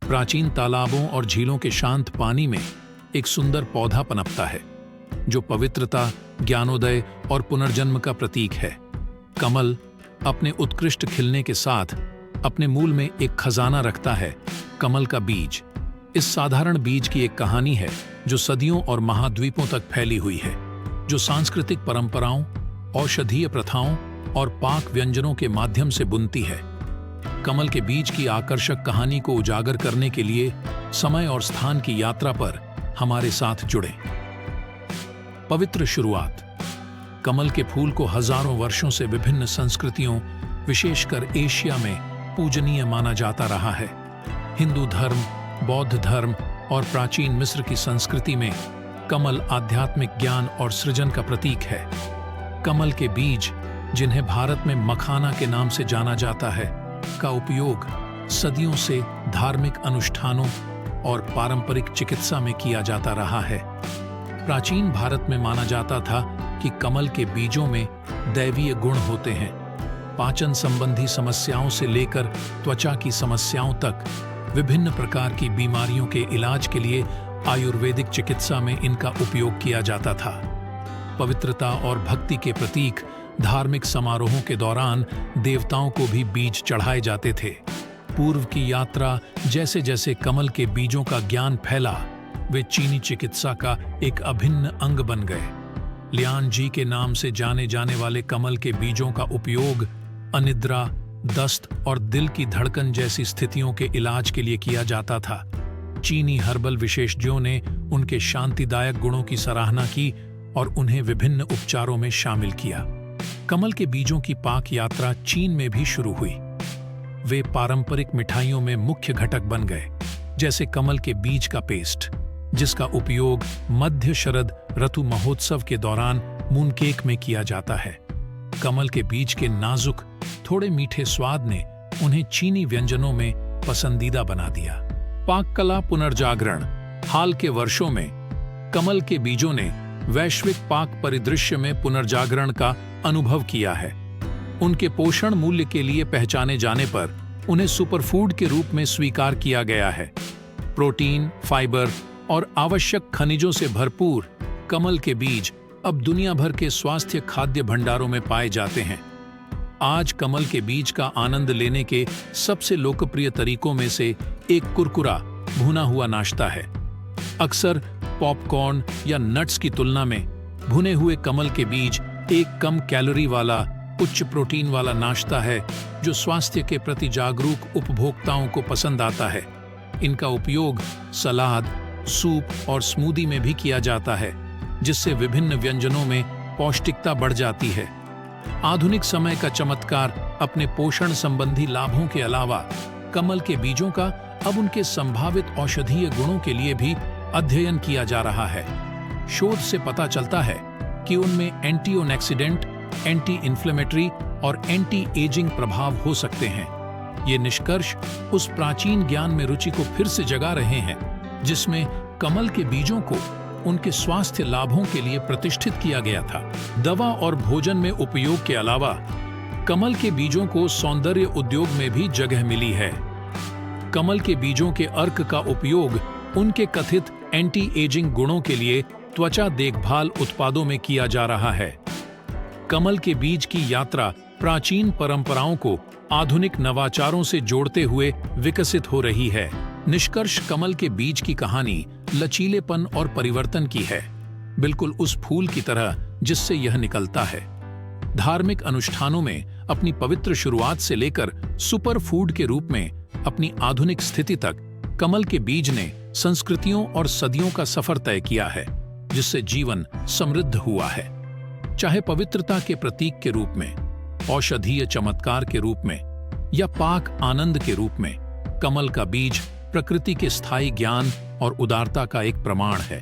प्राचीन तालाबों और झीलों के शांत पानी में एक सुंदर पौधा पनपता है जो पवित्रता, ज्ञानोदय और पुनर्जन्म का प्रतीक है। कमल अपने उत्कृष्ट खिलने के साथ अपने मूल में एक खजाना रखता है, कमल का बीज। इस साधारण बीज की एक कहानी है जो सदियों और महाद्वीपों तक फैली हुई है, जो सांस्कृतिक परंपराओं, औषधीय प्रथाओं और पाक व्यंजनों के माध्यम से बुनती है। कमल के बीज की आकर्षक कहानी को उजागर करने के लिए समय और स्थान की यात्रा पर हमारे साथ जुड़ें। पवित्र शुरुआत। कमल के फूल को हजारों वर्षों से विभिन्न संस्कृतियों, विशेषकर एशिया में पूजनीय माना जाता रहा है। हिंदू धर्म, बौद्ध धर्म और प्राचीन मिस्र की संस्कृति में कमल आध्यात्मिक ज्ञान और सृजन का प्रतीक है। कमल के बीज, जिन्हें भारत में मखाना के नाम से जाना जाता है, का उपयोग सदियों से धार्मिक अनुष्ठानों और पारंपरिक चिकित्सा में किया जाता रहा है। प्राचीन भारत में माना जाता था कि कमल के बीजों में दैवीय गुण होते हैं। पाचन संबंधी समस्याओं से लेकर त्वचा की समस्याओं तक विभिन्न प्रकार की बीमारियों के इलाज के लिए आयुर्वेदिक चिकित्सा में इनका उपयोग किया जाता था। पवित्रता और भक्ति के प्रतीक धार्मिक समारोहों के दौरान देवताओं को भी बीज चढ़ाए जाते थे। पूर्व की यात्रा जैसे जैसे कमल के बीजों का ज्ञान फैला, वे चीनी चिकित्सा का एक अभिन्न अंग बन गए। लियान जी के नाम से जाने जाने वाले कमल के बीजों का उपयोग अनिद्रा, दस्त और दिल की धड़कन जैसी स्थितियों के इलाज के लिए किया जाता था। चीनी हर्बल विशेषज्ञों ने उनके शांतिदायक गुणों की सराहना की और उन्हें विभिन्न उपचारों में शामिल किया। कमल के बीजों की पाक यात्रा चीन में भी शुरू हुई। वे पारंपरिक मिठाइयों में मुख्य घटक बन गए, जैसे कमल के बीज का पेस्ट, जिसका उपयोग मध्य शरद ऋतु महोत्सव के दौरान मूनकेक में किया जाता है। कमल के बीज के नाजुक, थोड़े मीठे स्वाद ने उन्हें चीनी व्यंजनों में पसंदीदा बना दिया। पाक कला पुनर्जागरण। हाल के वर्षों में कमल के बीजों ने वैश्विक पाक परिदृश्य में पुनर्जागरण का अनुभव किया है। उनके पोषण मूल्य के लिए पहचाने जाने पर उन्हें सुपरफूड के रूप में स्वीकार किया गया है। प्रोटीन, फाइबर और आवश्यक खनिजों से भरपूर कमल के बीज अब दुनिया भर के स्वास्थ्य खाद्य भंडारों में पाए जाते हैं। आज कमल के बीज का आनंद लेने के सबसे लोकप्रिय तरीकों में से एक कुरकुरा भुना हुआ नाश्ता है। अक्सर पॉपकॉर्न या नट्स की तुलना में भुने हुए कमल के बीज एक कम कैलोरी वाला, उच्च प्रोटीन वाला नाश्ता है जो स्वास्थ्य के प्रति जागरूक उपभोक्ताओं को पसंद आता है। इनका उपयोग सलाद, सूप और स्मूदी में भी किया जाता है, जिससे विभिन्न व्यंजनों में पौष्टिकता बढ़ जाती है। आधुनिक समय का चमत्कार अपने पोषण संबंधी लाभों के अलावा कमल के बीजों का अब उनके संभावित औषधीय गुणों के लिए भी अध्ययन किया जा रहा है। शोध से पता चलता है कि उनमें एंटीऑक्सीडेंट, एंटी इन्फ्लेमेटरी और एंटी एजिंग प्रभाव हो सकते हैं। ये निष्कर्ष उस प्राचीन ज्ञान में रुचि को फिर से जगा रहे हैं जिसमें कमल के बीजों को उनके स्वास्थ्य लाभों के लिए प्रतिष्ठित किया गया था। दवा और भोजन में उपयोग के अलावा कमल के बीजों को सौंदर्य उद्योग में भी जगह मिली है। कमल के बीजों के अर्क का उपयोग उनके कथित एंटी एजिंग गुणों के लिए त्वचा देखभाल उत्पादों में किया जा रहा है। कमल के बीज की यात्रा प्राचीन परंपराओं को आधुनिक नवाचारों से जोड़ते हुए विकसित हो रही है। निष्कर्ष, कमल के बीज की कहानी लचीलेपन और परिवर्तन की है, बिल्कुल उस फूल की तरह जिससे यह निकलता है। धार्मिक अनुष्ठानों में अपनी पवित्र शुरुआत से लेकर सुपर फूड के रूप में अपनी आधुनिक स्थिति तक कमल के बीज ने संस्कृतियों और सदियों का सफर तय किया है, जिससे जीवन समृद्ध हुआ है। चाहे पवित्रता के प्रतीक के रूप में, औषधीय चमत्कार के रूप में या पाक आनंद के रूप में, कमल का बीज प्रकृति के स्थायी ज्ञान और उदारता का एक प्रमाण है।